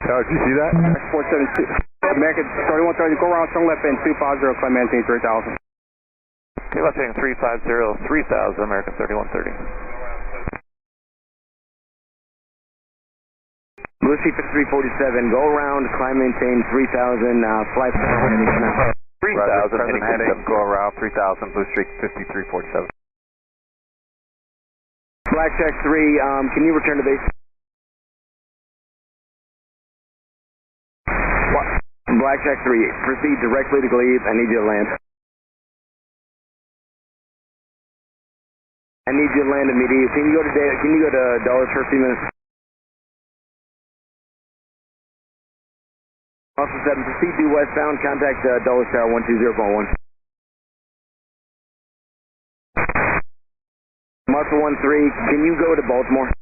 Oh, did you see that? 472. American 3130, go around, turn left in 250, climb maintain 3000. Okay, left heading 350, 3000, American 3130. Lucy for 347, go around, climb maintain 3000, fly 3000, heading go around 3000, Blue Streak 5347. Blackjack 3, can you return to base? Blackjack 3, proceed directly to Glebe. I need you to land. I need you to land immediately. Can you go to Dulles for a few minutes? Austin 7, proceed due westbound. Contact Dulles Tower 120.1. Muscle 13, can you go to Baltimore?